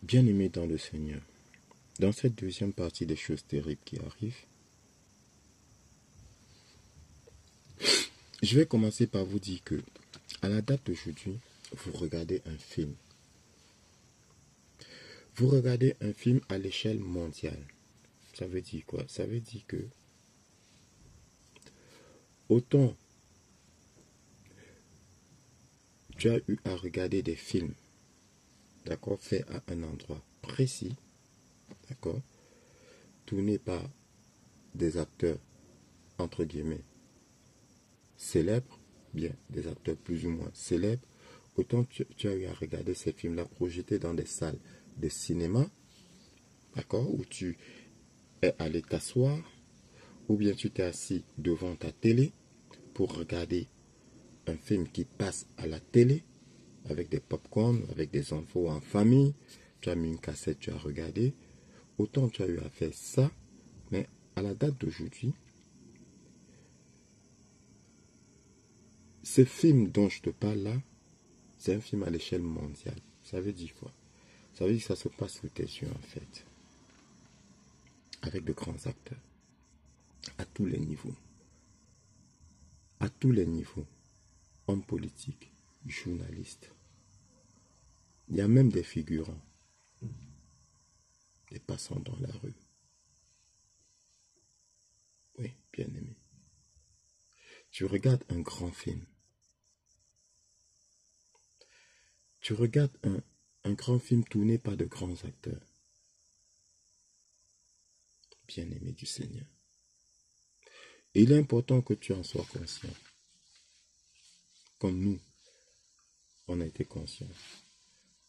Bien-aimés dans le Seigneur, dans cette deuxième partie des choses terribles qui arrivent, je vais commencer par vous dire que, à la date d'aujourd'hui, vous regardez un film. Vous regardez un film à l'échelle mondiale. Ça veut dire quoi? Ça veut dire que, autant tu as eu à regarder des films, d'accord, faits à un endroit précis, d'accord, tournés par des acteurs, entre guillemets, célèbres, bien, des acteurs plus ou moins célèbres, autant tu as eu à regarder ces films-là projetés dans des salles de cinéma, d'accord, où tu es allé t'asseoir, ou bien tu t'es assis devant ta télé pour regarder un film qui passe à la télé, avec des pop-corn, avec des enfants en famille, tu as mis une cassette, tu as regardé, autant tu as eu à faire ça, mais à la date d'aujourd'hui, ce film dont je te parle là, c'est un film à l'échelle mondiale. Ça veut dire quoi? Ça veut dire que ça se passe sous tes yeux en fait. Avec de grands acteurs. À tous les niveaux. À tous les niveaux. Hommes politiques, journalistes. Il y a même des figurants. Des passants dans la rue. Oui, bien aimé. Tu regardes un grand film. Tu regardes un grand film tourné par de grands acteurs. Bien aimé du Seigneur. Et il est important que tu en sois conscient. Comme nous, on a été conscients.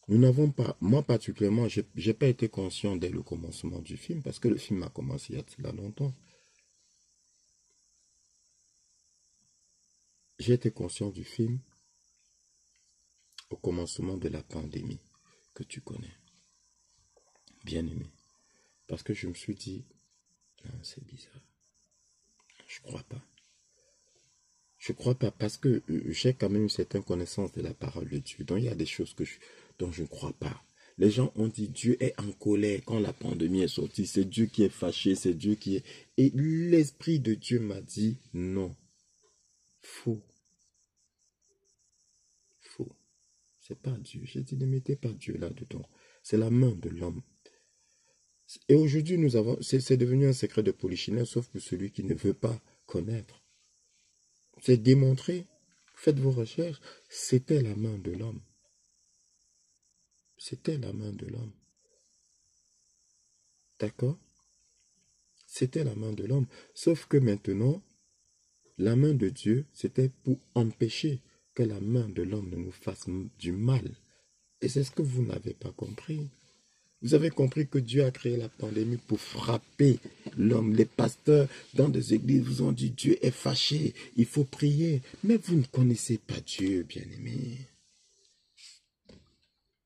Nous n'avons pas, moi particulièrement, je n'ai pas été conscient dès le commencement du film, parce que le film a commencé il y a cela longtemps. J'ai été conscient du film au commencement de la pandémie que tu connais. Bien aimé. Parce que je me suis dit, non, c'est bizarre. Je crois pas. Je crois pas parce que j'ai quand même une certaine connaissance de la parole de Dieu. Donc il y a des choses dont je ne crois pas. Les gens ont dit Dieu est en colère quand la pandémie est sortie. C'est Dieu qui est fâché, c'est Dieu qui est... Et l'Esprit de Dieu m'a dit non. Faux. Faux. C'est pas Dieu. J'ai dit ne mettez pas Dieu là-dedans. C'est la main de l'homme. Et aujourd'hui, c'est devenu un secret de polichinelle, sauf pour celui qui ne veut pas connaître. C'est démontré. Faites vos recherches. C'était la main de l'homme. C'était la main de l'homme. D'accord? C'était la main de l'homme. Sauf que maintenant, la main de Dieu, c'était pour empêcher que la main de l'homme ne nous fasse du mal. Et c'est ce que vous n'avez pas compris. Vous avez compris que Dieu a créé la pandémie pour frapper l'homme. Les pasteurs dans des églises vous ont dit Dieu est fâché, il faut prier. Mais vous ne connaissez pas Dieu, bien-aimé.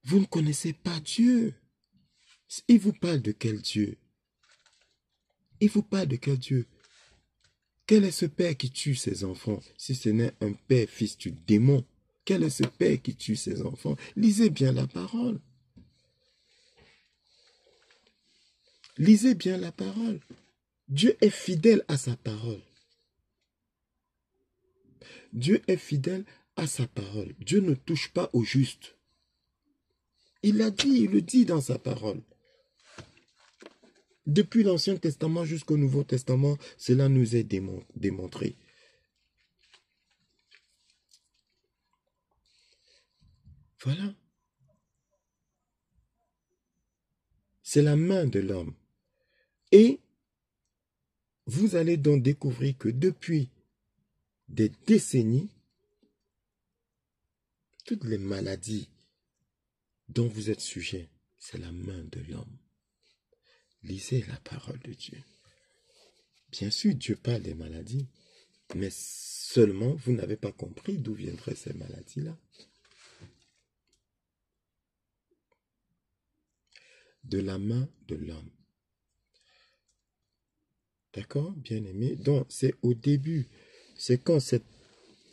Vous ne connaissez pas Dieu. Il vous parle de quel Dieu? Il vous parle de quel Dieu? Quel est ce père qui tue ses enfants, si ce n'est un père fils du démon? Quel est ce père qui tue ses enfants? Lisez bien la parole. Lisez bien la parole. Dieu est fidèle à sa parole. Dieu est fidèle à sa parole. Dieu ne touche pas au juste. Il l'a dit, il le dit dans sa parole. Depuis l'Ancien Testament jusqu'au Nouveau Testament, cela nous est démontré. Voilà. C'est la main de l'homme. Et vous allez donc découvrir que depuis des décennies, toutes les maladies dont vous êtes sujet, c'est la main de l'homme. Lisez la parole de Dieu. Bien sûr, Dieu parle des maladies, mais seulement vous n'avez pas compris d'où viendraient ces maladies-là. De la main de l'homme. D'accord, bien aimé? Donc, c'est au début, c'est quand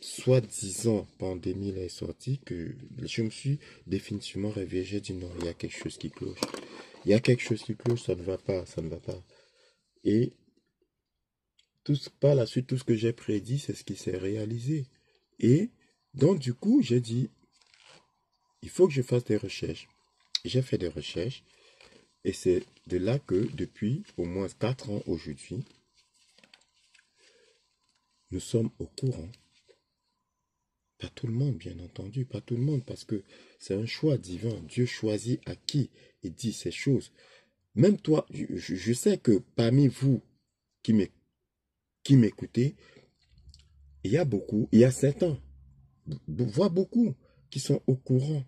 soi-disant pandémie là est sortie que je me suis définitivement réveillé. J'ai dit non, il y a quelque chose qui cloche. Il y a quelque chose qui cloche, ça ne va pas, ça ne va pas. Et par la suite, tout ce que j'ai prédit, c'est ce qui s'est réalisé. Et donc, du coup, j'ai dit, il faut que je fasse des recherches. J'ai fait des recherches. Et c'est de là que, depuis au moins 4 ans aujourd'hui, nous sommes au courant. Pas tout le monde, bien entendu, pas tout le monde, parce que c'est un choix divin. Dieu choisit à qui il dit ces choses. Même toi, je sais que parmi vous qui m'écoutez, il y a beaucoup, il y a certains, voire beaucoup, qui sont au courant.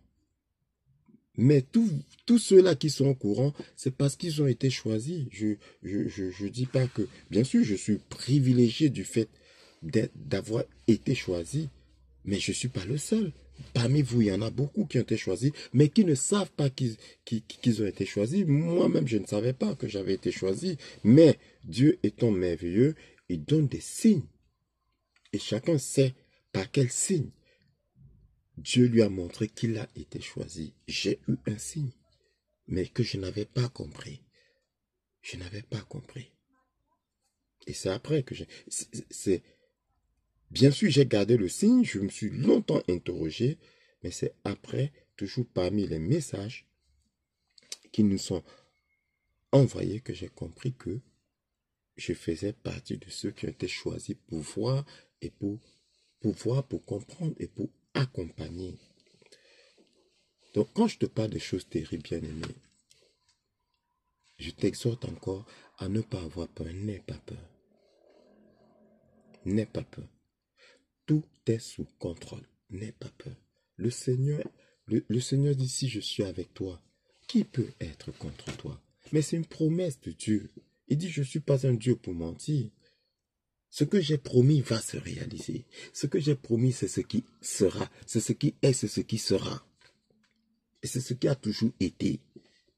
Mais tous ceux-là qui sont au courant, c'est parce qu'ils ont été choisis. Je dis pas que, bien sûr, je suis privilégié du fait d'avoir été choisi, mais je ne suis pas le seul. Parmi vous, il y en a beaucoup qui ont été choisis, mais qui ne savent pas qu'ils ont été choisis. Moi-même, je ne savais pas que j'avais été choisi. Mais Dieu étant merveilleux, il donne des signes. Et chacun sait par quel signe Dieu lui a montré qu'il a été choisi. J'ai eu un signe, mais que je n'avais pas compris. Je n'avais pas compris. Et c'est après que j'ai... Bien sûr, j'ai gardé le signe, je me suis longtemps interrogé, mais c'est après, toujours parmi les messages qui nous sont envoyés, que j'ai compris que je faisais partie de ceux qui ont été choisis pour voir et pour comprendre et pour accompagner. Donc, quand je te parle des choses terribles, bien-aimé, je t'exhorte encore à ne pas avoir peur. N'aie pas peur. N'aie pas peur. Tout est sous contrôle. N'aie pas peur. Le Seigneur dit, si je suis avec toi, qui peut être contre toi? Mais c'est une promesse de Dieu. Il dit, je ne suis pas un Dieu pour mentir. Ce que j'ai promis va se réaliser. Ce que j'ai promis, c'est ce qui sera. C'est ce qui est, c'est ce qui sera. Et c'est ce qui a toujours été.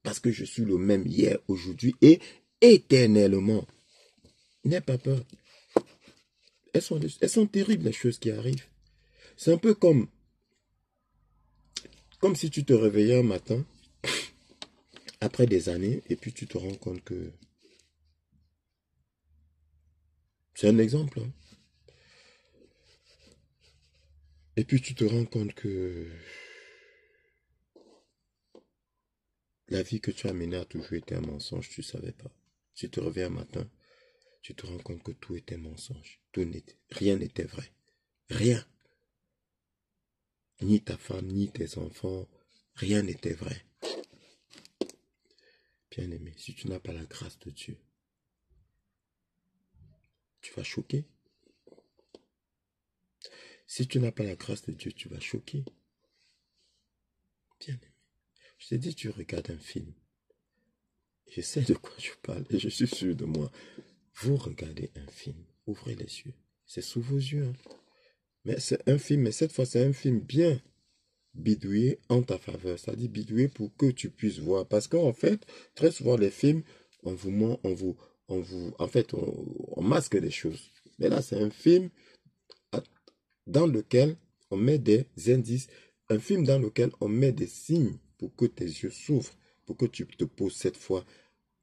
Parce que je suis le même hier, aujourd'hui et éternellement. N'aie pas peur. Elles sont terribles, les choses qui arrivent. C'est un peu comme si tu te réveillais un matin, après des années, et puis tu te rends compte que... C'est un exemple. Hein. Et puis tu te rends compte que la vie que tu as menée a toujours été un mensonge, tu ne savais pas. Tu te réveilles un matin, tu te rends compte que tout était mensonge. Rien n'était vrai. Rien. Ni ta femme, ni tes enfants, rien n'était vrai. Bien-aimé, si tu n'as pas la grâce de Dieu, tu vas choquer. Si tu n'as pas la grâce de Dieu, tu vas choquer. Bien-aimé, je t'ai dit, tu regardes un film. Je sais de quoi je parle et je suis sûr de moi. Vous regardez un film, ouvrez les yeux. C'est sous vos yeux. Hein. Mais c'est un film, mais cette fois c'est un film bien bidouillé en ta faveur. C'est-à-dire bidouillé pour que tu puisses voir. Parce qu'en fait, très souvent les films, on vous ment, en fait, on masque des choses. Mais là, c'est un film dans lequel on met des indices, un film dans lequel on met des signes pour que tes yeux s'ouvrent, pour que tu te poses cette fois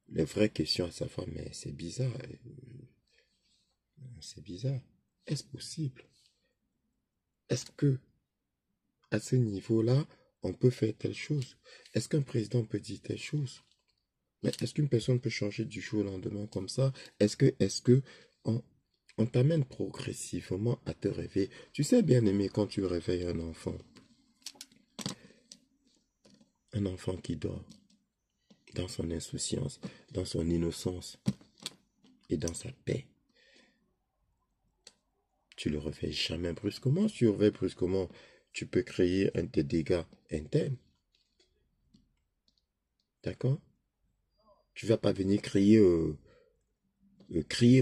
les vraies questions à savoir, mais c'est bizarre. C'est bizarre. Est-ce possible? Est-ce que, à ce niveau-là, on peut faire telle chose? Est-ce qu'un président peut dire telle chose? Mais est-ce qu'une personne peut changer du jour au lendemain comme ça? Est-ce que on t'amène progressivement à te réveiller? Tu sais, bien aimé, quand tu réveilles un enfant qui dort, dans son insouciance, dans son innocence et dans sa paix, tu le réveilles jamais brusquement. Si tu le réveilles brusquement, tu peux créer des dégâts internes. D'accord? Tu ne vas pas venir crier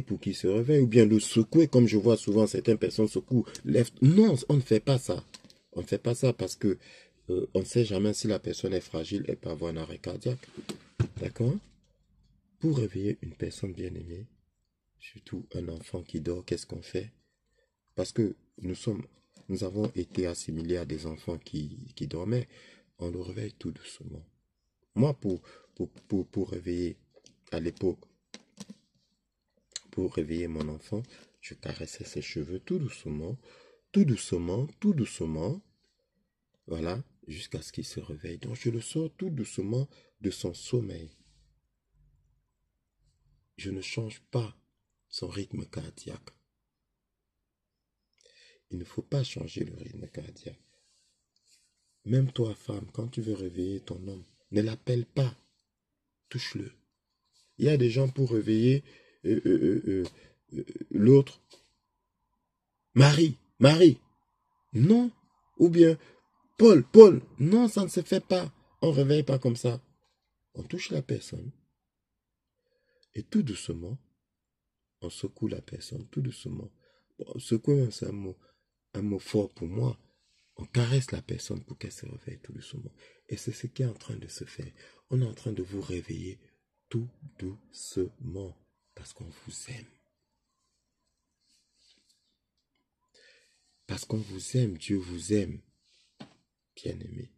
pour qu'il se réveille, ou bien le secouer, comme je vois souvent certaines personnes secouent, lève. Non, on ne fait pas ça. On ne fait pas ça parce que on ne sait jamais si la personne est fragile et peut avoir un arrêt cardiaque. D'accord? Pour réveiller une personne bien-aimée, surtout un enfant qui dort, qu'est-ce qu'on fait? Parce que nous sommes nous avons été assimilés à des enfants qui dormaient. On le réveille tout doucement. Moi, pour réveiller, à l'époque, pour réveiller mon enfant, je caressais ses cheveux tout doucement, tout doucement, tout doucement. Voilà, jusqu'à ce qu'il se réveille. Donc, je le sors tout doucement de son sommeil. Je ne change pas son rythme cardiaque. Il ne faut pas changer le rythme cardiaque. Même toi, femme, quand tu veux réveiller ton homme, ne l'appelle pas. Touche-le. Il y a des gens pour réveiller l'autre. Marie, Marie. Non. Ou bien Paul, Paul. Non, ça ne se fait pas. On ne réveille pas comme ça. On touche la personne. Et tout doucement, on secoue la personne. Tout doucement. Bon, secouer, c'est un mot fort pour moi. On caresse la personne pour qu'elle se réveille tout doucement. Et c'est ce qui est en train de se faire. On est en train de vous réveiller tout doucement. Parce qu'on vous aime. Parce qu'on vous aime, Dieu vous aime. Bien-aimé.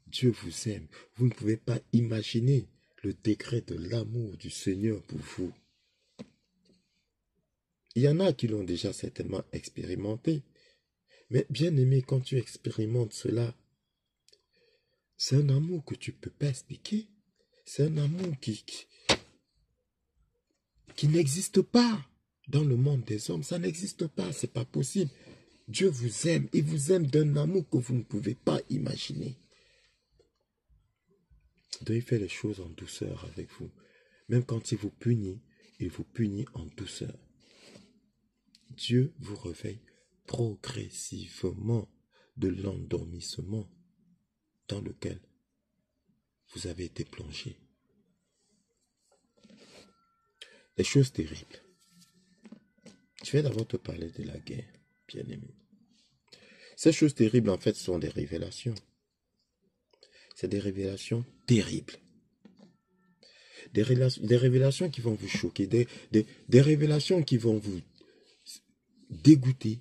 Dieu vous aime. Vous ne pouvez pas imaginer le degré de l'amour du Seigneur pour vous. Il y en a qui l'ont déjà certainement expérimenté. Mais bien-aimé, quand tu expérimentes cela, c'est un amour que tu ne peux pas expliquer. C'est un amour qui n'existe pas dans le monde des hommes. Ça n'existe pas, c'est pas possible. Dieu vous aime. Il vous aime d'un amour que vous ne pouvez pas imaginer. Donc il fait les choses en douceur avec vous. Même quand il vous punit en douceur. Dieu vous réveille progressivement de l'endormissement dans lequel vous avez été plongé. Les choses terribles. Je vais d'abord te parler de la guerre, bien-aimé. Ces choses terribles, en fait, sont des révélations. C'est des révélations terribles. Des révélations qui vont vous choquer, des révélations qui vont vous dégoûter.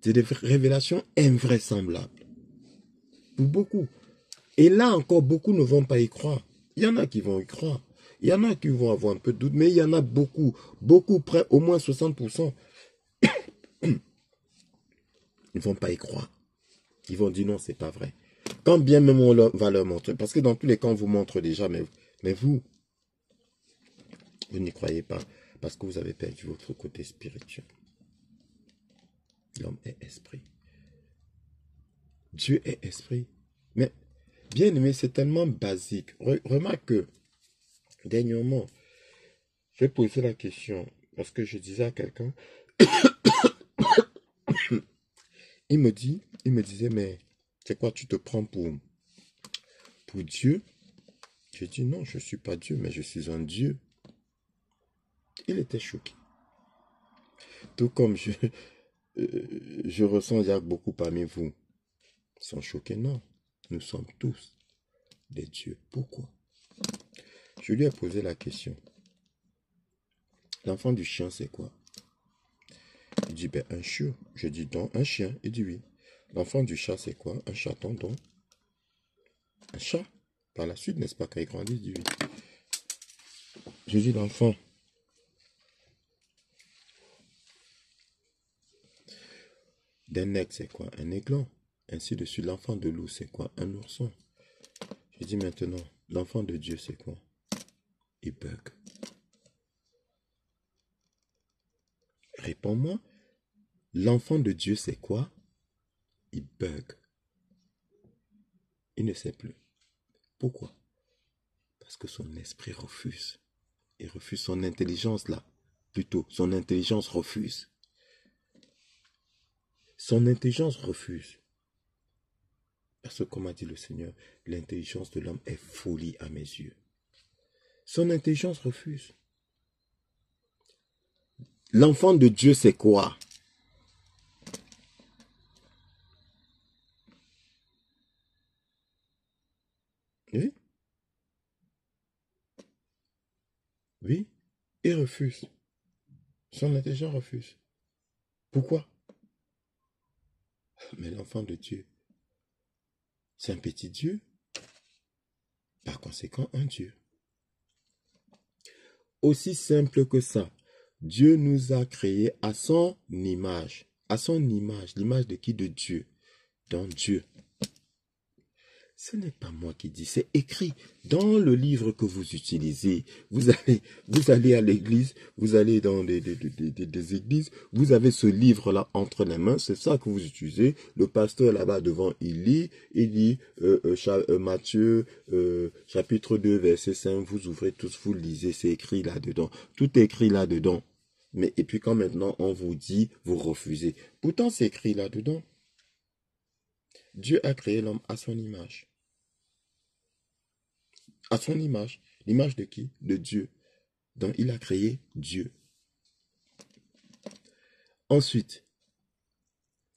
C'est des révélations invraisemblables. Pour beaucoup. Et là encore, beaucoup ne vont pas y croire. Il y en a qui vont y croire. Il y en a qui vont avoir un peu de doute, mais il y en a beaucoup, près, au moins 60%. Ils ne vont pas y croire. Ils vont dire non, c'est pas vrai. Quand bien même on va leur montrer, parce que dans tous les cas, on vous montre déjà, mais vous n'y croyez pas, parce que vous avez perdu votre côté spirituel. L'homme est esprit. Dieu est esprit. Mais, bien aimé, c'est tellement basique. Remarque que, dernièrement, j'ai posé la question, parce que je disais à quelqu'un, il me disait, mais c'est quoi, tu te prends pour Dieu? J'ai dit, non, je ne suis pas Dieu, mais je suis un Dieu. Il était choqué. Tout comme je ressens, il y a beaucoup parmi vous qui sont choqués. Non, nous sommes tous des dieux. Pourquoi? Je lui ai posé la question. L'enfant du chien, c'est quoi? Il dit, ben, un chiot. Je dis, donc, un chien. Il dit, oui. L'enfant du chat, c'est quoi? Un chaton, donc. Un chat. Par la suite, n'est-ce pas, quand il grandit, il dit, oui. Je dis, l'enfant d'un aigle, c'est quoi? Un aiglon. Ainsi de suite, l'enfant de loup, c'est quoi? Un ourson. Je dis maintenant, l'enfant de Dieu, c'est quoi? Il bug. Réponds-moi, l'enfant de Dieu, c'est quoi? Il bug. Il ne sait plus. Pourquoi? Parce que son esprit refuse. Il refuse son intelligence là. Plutôt, son intelligence refuse. Son intelligence refuse. Parce que, comme a dit le Seigneur, l'intelligence de l'homme est folie à mes yeux. Son intelligence refuse. L'enfant de Dieu, c'est quoi? Oui? Oui? Il refuse. Son intelligence refuse. Pourquoi? Mais l'enfant de Dieu, c'est un petit Dieu. Par conséquent, un Dieu. Aussi simple que ça. Dieu nous a créés à son image. À son image. L'image de qui? De Dieu. Dans Dieu. Ce n'est pas moi qui dis, c'est écrit dans le livre que vous utilisez. Vous allez à l'église, vous allez dans des églises, vous avez ce livre-là entre les mains, c'est ça que vous utilisez. Le pasteur là-bas devant, il dit Matthieu chapitre 2, verset 5, vous ouvrez tous, vous lisez, c'est écrit là-dedans. Tout est écrit là-dedans. Mais et puis quand maintenant on vous dit, vous refusez. Pourtant c'est écrit là-dedans. Dieu a créé l'homme à son image. À son image. L'image de qui? De Dieu. Donc il a créé Dieu. Ensuite,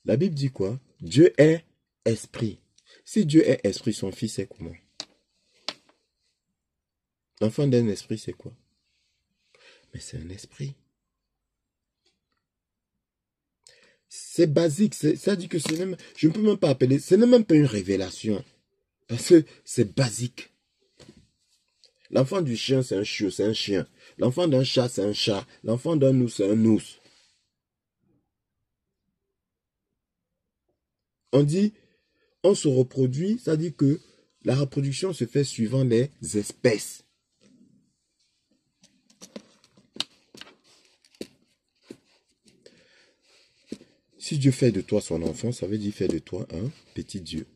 la Bible dit quoi? Dieu est esprit. Si Dieu est esprit, son fils est comment? L'enfant d'un esprit, c'est quoi? Mais c'est un esprit. C'est basique. Ça dit que c'est même, je ne peux même pas appeler, ce n'est même pas une révélation. Parce que c'est basique. L'enfant du chien, c'est un chiot, c'est un chien. L'enfant d'un chat, c'est un chat. L'enfant d'un ours, c'est un ours. On dit, on se reproduit, ça dit que la reproduction se fait suivant les espèces. Si Dieu fait de toi son enfant, ça veut dire fait de toi un petit Dieu.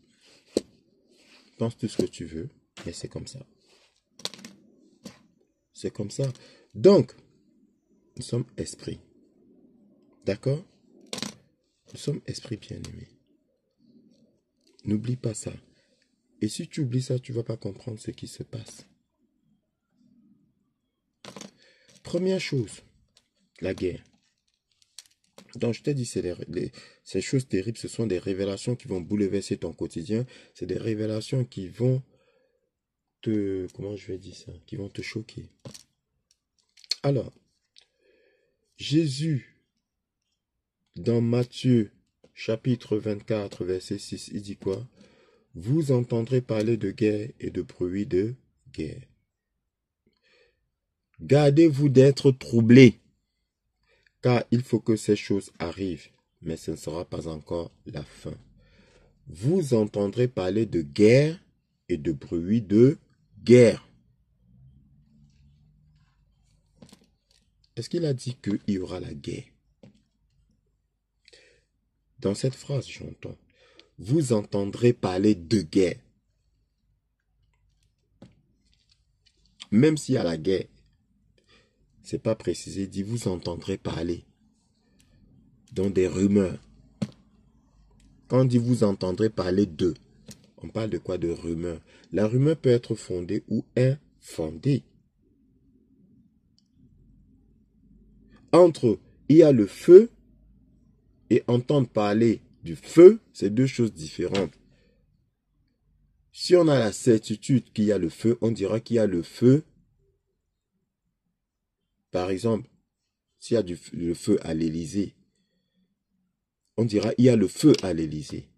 Pense tout ce que tu veux, mais c'est comme ça. C'est comme ça. Donc, nous sommes esprits. D'accord? Nous sommes esprits bien-aimés. N'oublie pas ça. Et si tu oublies ça, tu ne vas pas comprendre ce qui se passe. Première chose, la guerre. Donc, je t'ai dit, ces choses terribles, ce sont des révélations qui vont bouleverser ton quotidien. C'est des révélations qui vont comment je vais dire ça? Qui vont te choquer. Alors, Jésus, dans Matthieu, chapitre 24, verset 6, il dit quoi? Vous entendrez parler de guerre et de bruit de guerre. Gardez-vous d'être troublés, car il faut que ces choses arrivent, mais ce ne sera pas encore la fin. Vous entendrez parler de guerre et de bruit de guerre. Est-ce qu'il a dit qu'il y aura la guerre? Dans cette phrase, j'entends. Vous entendrez parler de guerre. Même s'il y a la guerre, c'est pas précisé, dit vous entendrez parler. Donc des rumeurs. Quand on dit vous entendrez parler de, on parle de quoi? De rumeurs. La rumeur peut être fondée ou infondée. Entre il y a le feu et entendre parler du feu, c'est deux choses différentes. Si on a la certitude qu'il y a le feu, on dira qu'il y a le feu. Par exemple, s'il y a le feu à l'Élysée, on dira il y a le feu à l'Élysée.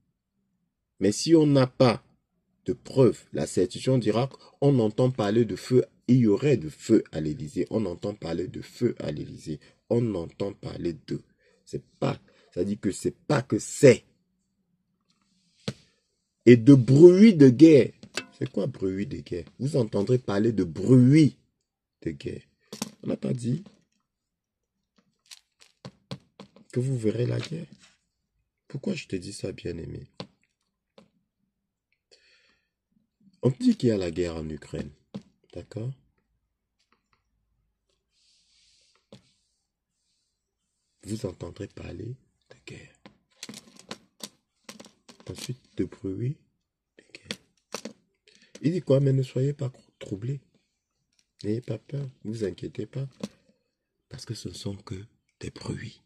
Mais si on n'a pas de preuve, la certitude, on dira qu'on entend parler de feu, il y aurait de feu à l'Élysée. On entend parler de feu à l'Élysée. On entend parler de. C'est pas, ça dit que c'est pas que c'est. Et de bruit de guerre. C'est quoi bruit de guerre? Vous entendrez parler de bruit de guerre. On n'a pas dit que vous verrez la guerre. Pourquoi je te dis ça, bien-aimé? On dit qu'il y a la guerre en Ukraine. D'accord? Vous entendrez parler de guerre. Ensuite, de bruit de guerre. Il dit quoi? Mais ne soyez pas troublés. N'ayez pas peur. Ne vous inquiétez pas. Parce que ce ne sont que des bruits.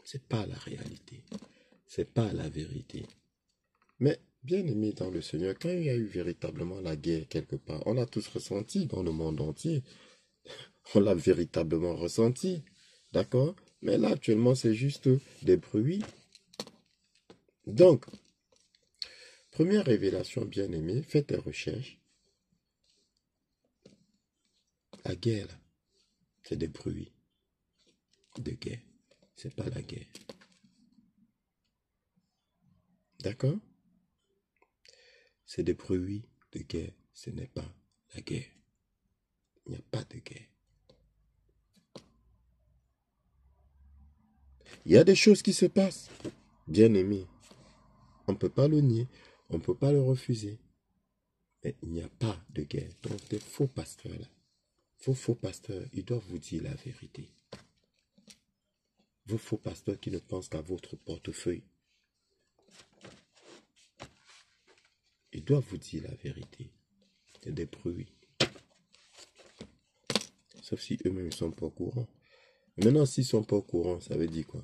C'est pas la réalité. C'est pas la vérité. Mais, bien aimé dans le Seigneur, quand il y a eu véritablement la guerre quelque part, on l'a tous ressenti dans le monde entier. on l'a véritablement ressenti. D'accord? Mais là, actuellement, c'est juste des bruits. Donc, première révélation, bien-aimé, fais tes recherches. La guerre, là, c'est des bruits de guerre. C'est pas la guerre. D'accord? C'est des bruits de guerre. Ce n'est pas la guerre. Il n'y a pas de guerre. Il y a des choses qui se passent. Bien-aimé, on ne peut pas le nier. On ne peut pas le refuser. Mais il n'y a pas de guerre. Donc, des faux pasteurs, là. Vos faux pasteurs, ils doivent vous dire la vérité. Vos faux pasteurs qui ne pensent qu'à votre portefeuille, ils doivent vous dire la vérité. C'est des bruits. Sauf si eux-mêmes ne sont pas au courant. Maintenant, s'ils ne sont pas au courant, ça veut dire quoi?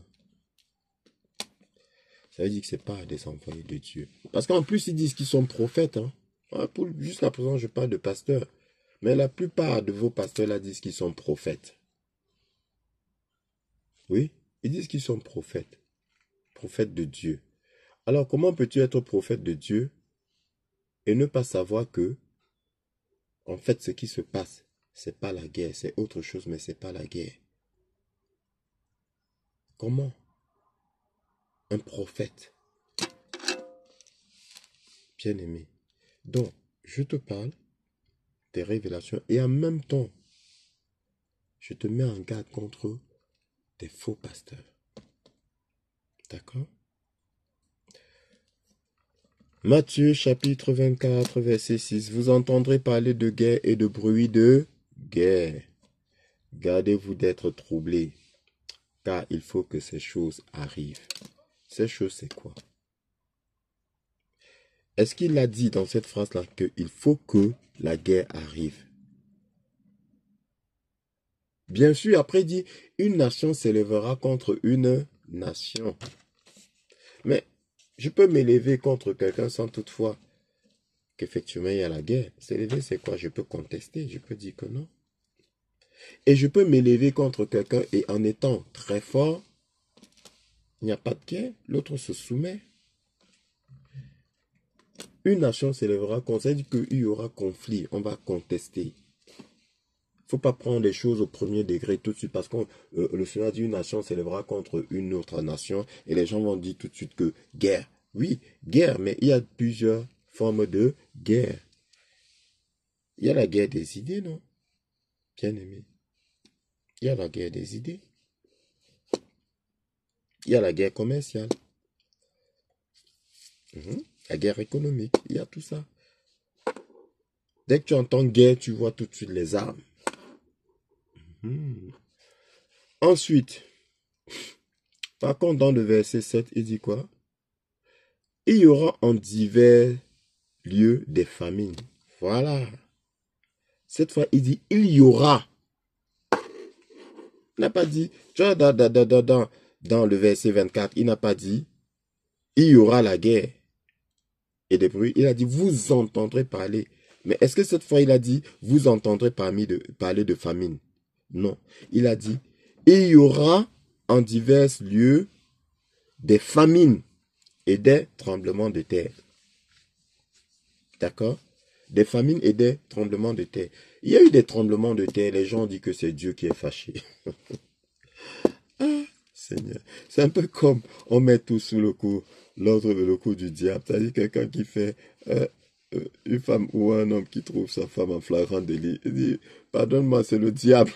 Ça veut dire que ce n'est pas des envoyés de Dieu. Parce qu'en plus, ils disent qu'ils sont prophètes. Hein. Jusqu'à présent, je parle de pasteurs. Mais la plupart de vos pasteurs là disent qu'ils sont prophètes. Oui, ils disent qu'ils sont prophètes. Prophètes de Dieu. Alors, comment peux-tu être prophète de Dieu et ne pas savoir que, en fait, ce qui se passe, c'est pas la guerre, c'est autre chose, mais c'est pas la guerre. Comment un prophète, bien-aimé, donc, je te parle des révélations et en même temps, je te mets en garde contre des faux pasteurs. D'accord? Matthieu chapitre 24, verset 6. Vous entendrez parler de guerre et de bruit de guerre. Gardez-vous d'être troublés, car il faut que ces choses arrivent. Ces choses, c'est quoi? Est-ce qu'il a dit dans cette phrase-là qu'il faut que la guerre arrive? Bien sûr, après il dit, une nation s'élèvera contre une nation. Mais je peux m'élever contre quelqu'un sans toutefois qu'effectivement il y a la guerre. S'élever, c'est quoi? Je peux contester, je peux dire que non. Et je peux m'élever contre quelqu'un et en étant très fort, il n'y a pas de guerre, l'autre se soumet. Une nation s'élèvera contre, ça veut dire qu'il y aura conflit, on va contester. Il ne faut pas prendre les choses au premier degré tout de suite parce que le Seigneur dit une nation s'élèvera contre une autre nation et les gens vont dire tout de suite que guerre. Oui, guerre, mais il y a plusieurs formes de guerre. Il y a la guerre des idées, non? Bien aimé. Il y a la guerre des idées. Il y a la guerre commerciale. La guerre économique. Il y a tout ça. Dès que tu entends guerre, tu vois tout de suite les armes. Ensuite, par contre, dans le verset 7, il dit quoi? Il y aura en divers lieux des famines. Voilà. Cette fois, il dit il y aura. Il n'a pas dit, tu vois, dans le verset 24, il n'a pas dit il y aura la guerre et des bruits. Il a dit vous entendrez parler. Mais est-ce que cette fois, il a dit vous entendrez parler de famine? Non. Il a dit il y aura en divers lieux des famines et des tremblements de terre. D'accord? Des famines et des tremblements de terre. Il y a eu des tremblements de terre. Les gens disent que c'est Dieu qui est fâché. Ah, Seigneur. C'est un peu comme on met tout sous le coup, l'ordre de le coup du diable. C'est-à-dire quelqu'un qui fait une femme ou un homme qui trouve sa femme en flagrant délit. Il dit, pardonne-moi, c'est le diable.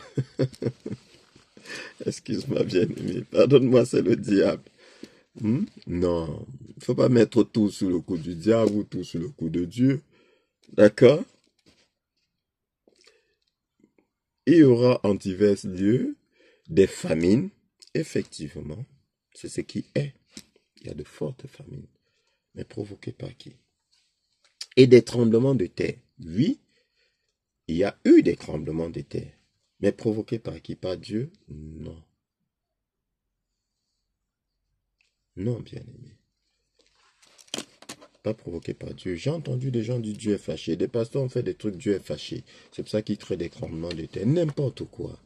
Excuse-moi, bien-aimé. Pardonne-moi, c'est le diable. Non, il ne faut pas mettre tout sous le coup du diable ou tout sous le coup de Dieu. D'accord? Il y aura en divers lieux des famines. Effectivement, c'est ce qui est. Il y a de fortes famines. Mais provoquées par qui? Et des tremblements de terre. Oui, il y a eu des tremblements de terre. Mais provoqués par qui? Par Dieu? Non. Non, bien-aimé. Pas provoqué par Dieu. J'ai entendu des gens dire Dieu est fâché. Des pasteurs ont fait des trucs, Dieu est fâché. C'est pour ça qu'ils créent des tremblements de terre. N'importe quoi.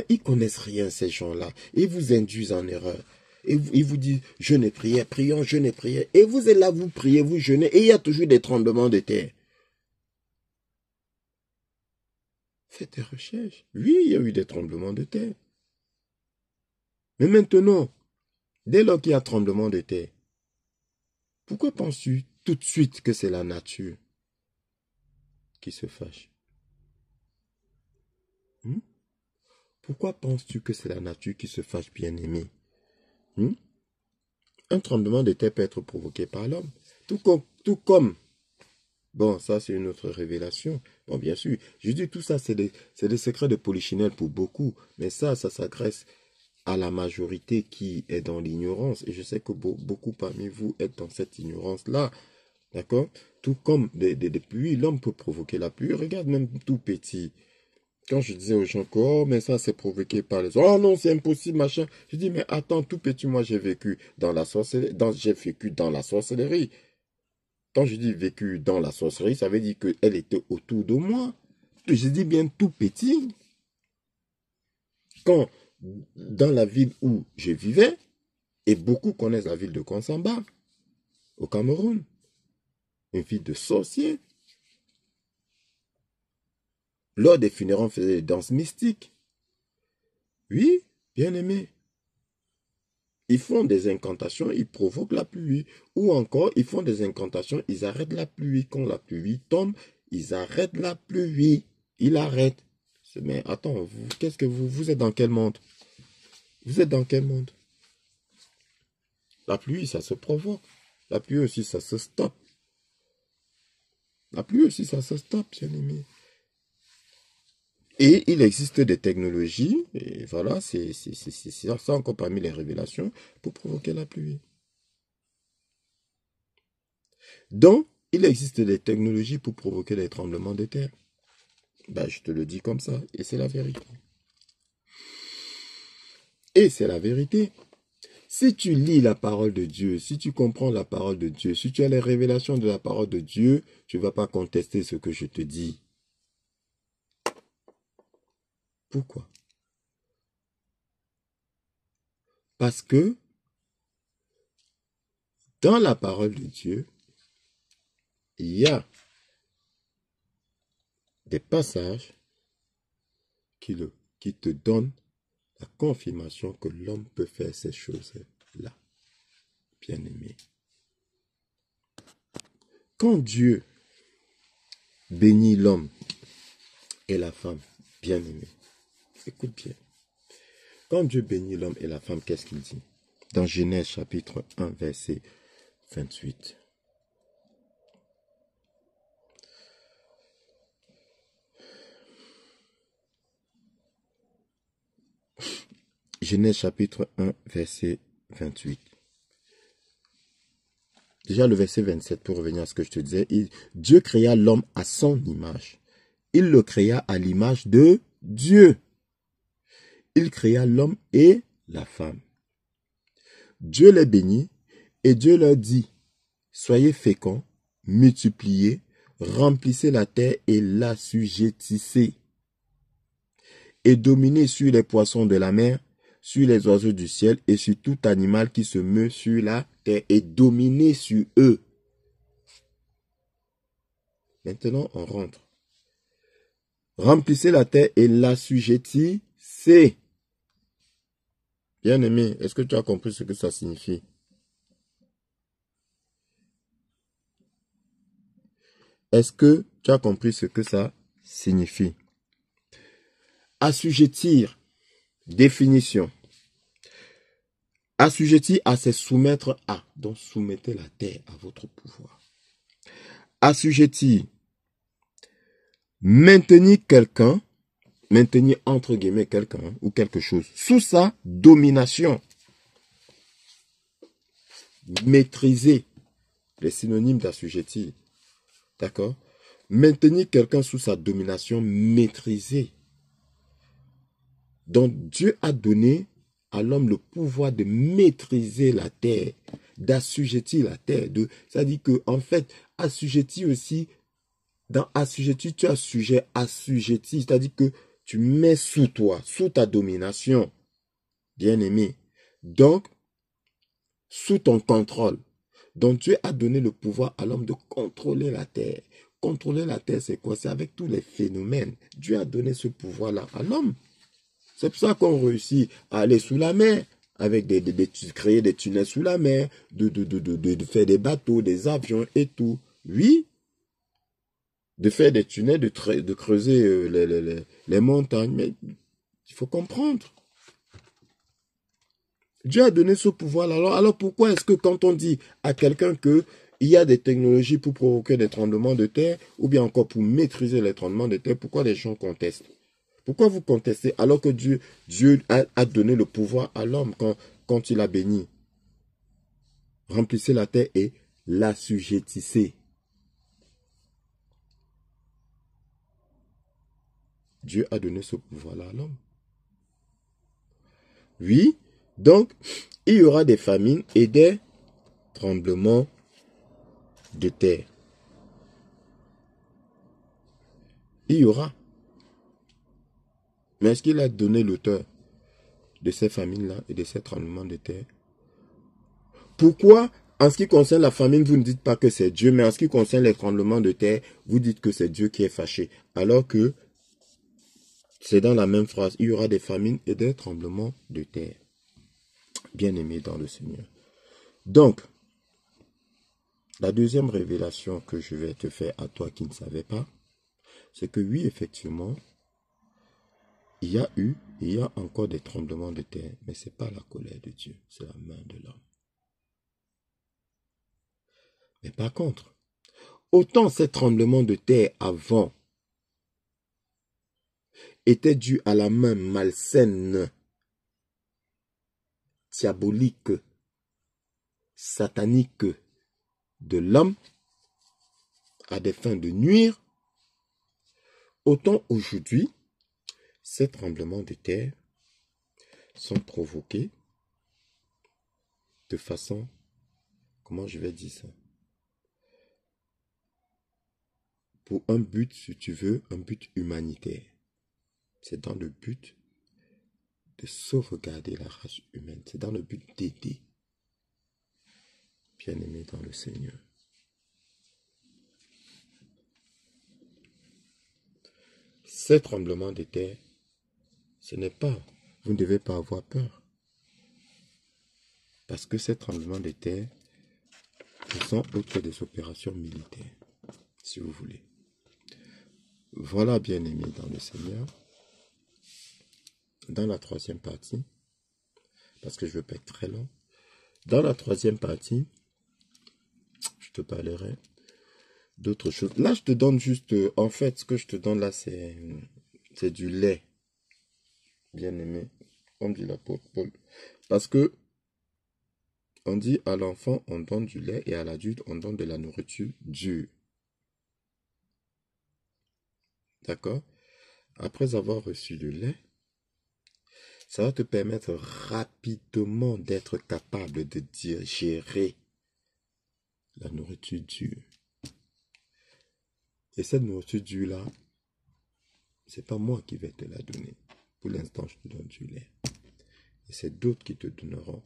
Ils connaissent rien, ces gens-là. Ils vous induisent en erreur. Et ils vous disent, jeûne et prière, prions, jeûne et prière. Et vous êtes là, vous priez, vous jeûnez, et il y a toujours des tremblements de terre. Faites des recherches. Oui, il y a eu des tremblements de terre. Mais maintenant, dès lors qu'il y a tremblement de terre, pourquoi penses-tu tout de suite que c'est la nature qui se fâche? Pourquoi penses-tu que c'est la nature qui se fâche, bien-aimé? Un tremblement de terre peut être provoqué par l'homme. Tout comme, bon, ça c'est une autre révélation. Bon, bien sûr, je dis tout ça, c'est des secrets de polichinelle pour beaucoup. Mais ça s'adresse à la majorité qui est dans l'ignorance. Et je sais que beaucoup parmi vous êtes dans cette ignorance-là. D'accord? Tout comme des pluies, l'homme peut provoquer la pluie. Regarde, même tout petit. Quand je disais aux gens que, oh, mais ça, c'est provoqué par les... Oh non, c'est impossible, machin. Je dis, mais attends, tout petit, moi, j'ai vécu dans la sorcellerie. J'ai vécu dans la sorcellerie. Quand je dis vécu dans la sorcellerie, ça veut dire qu'elle était autour de moi. Je dis bien tout petit. Quand, dans la ville où je vivais, et beaucoup connaissent la ville de Konsamba, au Cameroun, une ville de sorciers. Lors des funérailles, on faisait des danses mystiques. Oui, bien aimé. Ils font des incantations, ils provoquent la pluie. Ou encore, ils font des incantations, ils arrêtent la pluie. Quand la pluie tombe, ils arrêtent la pluie. Ils arrêtent. Mais attends, qu'est-ce que vous êtes dans quel monde? Vous êtes dans quel monde? La pluie, ça se provoque. La pluie aussi, ça se stoppe. La pluie aussi, ça se stoppe, bien aimé. Et il existe des technologies, et voilà, c'est ça encore parmi les révélations, pour provoquer la pluie. Donc, il existe des technologies pour provoquer les tremblements de terre. Ben, je te le dis comme ça, et c'est la vérité. Et c'est la vérité. Si tu lis la parole de Dieu, si tu comprends la parole de Dieu, si tu as les révélations de la parole de Dieu, tu ne vas pas contester ce que je te dis. Pourquoi? Parce que dans la parole de Dieu, il y a des passages qui te donnent la confirmation que l'homme peut faire ces choses-là. Bien-aimé. Quand Dieu bénit l'homme et la femme, bien-aimé, écoute bien. Quand Dieu bénit l'homme et la femme, qu'est-ce qu'il dit? Dans Genèse chapitre 1, verset 28. Genèse chapitre 1, verset 28. Déjà le verset 27, pour revenir à ce que je te disais, Dieu créa l'homme à son image. Il le créa à l'image de Dieu. Il créa l'homme et la femme. Dieu les bénit et Dieu leur dit, soyez féconds, multipliez, remplissez la terre et l'assujettissez. Et dominez sur les poissons de la mer, sur les oiseaux du ciel et sur tout animal qui se meut sur la terre, et dominez sur eux. Maintenant, on rentre. Remplissez la terre et l'assujettissez. Bien-aimé, est-ce que tu as compris ce que ça signifie? Est-ce que tu as compris ce que ça signifie? Assujettir, définition. Assujettir à, c'est soumettre à. Donc soumettez la terre à votre pouvoir. Assujettir, maintenir quelqu'un, maintenir entre guillemets quelqu'un ou quelque chose sous sa domination. Maîtriser, les synonymes d'assujettir. D'accord? Maintenir quelqu'un sous sa domination, maîtriser. Donc Dieu a donné à l'homme le pouvoir de maîtriser la terre, d'assujettir la terre. C'est-à-dire que, en fait, assujetti aussi, dans assujetti, tu as sujet assujetti, c'est-à-dire que tu mets sous toi, sous ta domination, bien-aimé. Donc, sous ton contrôle. Donc Dieu a donné le pouvoir à l'homme de contrôler la terre. Contrôler la terre, c'est quoi? C'est avec tous les phénomènes. Dieu a donné ce pouvoir-là à l'homme. C'est pour ça qu'on réussit à aller sous la mer, avec créer des tunnels sous la mer, de faire des bateaux, des avions et tout. Oui, de faire des tunnels, de creuser les montagnes. Mais il faut comprendre. Dieu a donné ce pouvoir-là. Alors pourquoi est-ce que quand on dit à quelqu'un qu'il y a des technologies pour provoquer des tremblements de terre, ou bien encore pour maîtriser les tremblements de terre, pourquoi les gens contestent? Pourquoi vous contestez alors que Dieu a donné le pouvoir à l'homme quand il a béni? Remplissez la terre et l'assujettissez. Dieu a donné ce pouvoir-là à l'homme. Oui, donc il y aura des famines et des tremblements de terre. Il y aura. Mais est-ce qu'il a donné l'auteur de ces famines-là et de ces tremblements de terre? Pourquoi, en ce qui concerne la famine, vous ne dites pas que c'est Dieu, mais en ce qui concerne les tremblements de terre, vous dites que c'est Dieu qui est fâché? Alors que c'est dans la même phrase, il y aura des famines et des tremblements de terre. Bien-aimé dans le Seigneur. Donc, la deuxième révélation que je vais te faire à toi qui ne savais pas, c'est que oui, effectivement, il y a encore des tremblements de terre, mais ce n'est pas la colère de Dieu, c'est la main de l'homme. Mais par contre, autant ces tremblements de terre avant étaient dus à la main malsaine, diabolique, satanique de l'homme, à des fins de nuire, autant aujourd'hui, ces tremblements de terre sont provoqués de façon, comment je vais dire ça, pour un but, si tu veux, un but humanitaire. C'est dans le but de sauvegarder la race humaine. C'est dans le but d'aider. Bien-aimé dans le Seigneur. Ces tremblements de terre, ce n'est pas, vous ne devez pas avoir peur. Parce que ces tremblements de terre ne sont autres des opérations militaires, si vous voulez. Voilà, bien-aimé dans le Seigneur. Dans la troisième partie, parce que je ne veux pas être très long, dans la troisième partie, je te parlerai d'autres choses. Là, je te donne juste, en fait, ce que je te donne là, c'est du lait, bien-aimé, comme dit l'apôtre Paul. Parce que on dit à l'enfant, on donne du lait, et à l'adulte, on donne de la nourriture dure. D'accord? Après avoir reçu le lait, ça va te permettre rapidement d'être capable de digérer la nourriture dure. Et cette nourriture dure-là, c'est pas moi qui vais te la donner. Pour l'instant, je te donne du lait. Et c'est d'autres qui te donneront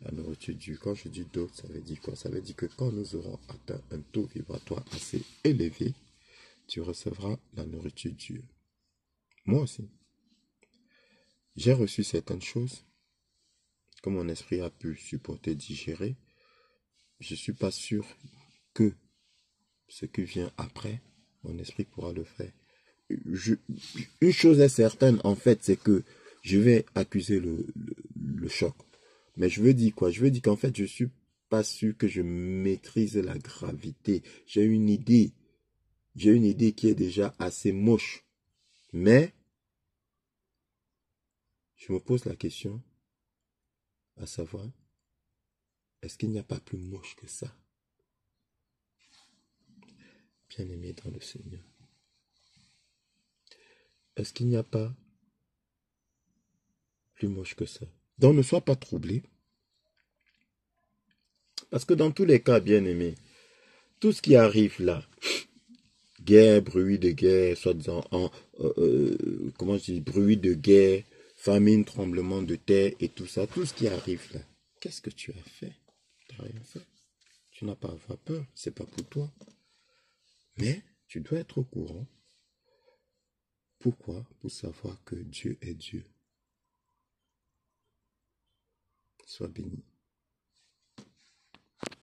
la nourriture dure. Quand je dis d'autres, ça veut dire quoi? Ça veut dire que quand nous aurons atteint un taux vibratoire assez élevé, tu recevras la nourriture dure. Moi aussi. J'ai reçu certaines choses que mon esprit a pu supporter, digérer. Je ne suis pas sûr que ce qui vient après, mon esprit pourra le faire. Une chose est certaine, en fait, c'est que je vais accuser le choc. Mais je veux dire quoi? Je veux dire qu'en fait, je ne suis pas sûr que je maîtrise la gravité. J'ai une idée. J'ai une idée qui est déjà assez moche. Mais, je me pose la question, à savoir, est-ce qu'il n'y a pas plus moche que ça? Bien-aimé dans le Seigneur. Est-ce qu'il n'y a pas plus moche que ça? Donc ne sois pas troublé. Parce que dans tous les cas, bien aimé, tout ce qui arrive là, guerre, bruit de guerre, soi-disant, comment je dis, bruit de guerre, famine, tremblement de terre et tout ça, tout ce qui arrive là, qu'est-ce que tu as fait? Tu n'as rien fait. Tu n'as pas à avoir peur, c'est pas pour toi. Mais tu dois être au courant. Pourquoi? Pour savoir que Dieu est Dieu. Sois béni.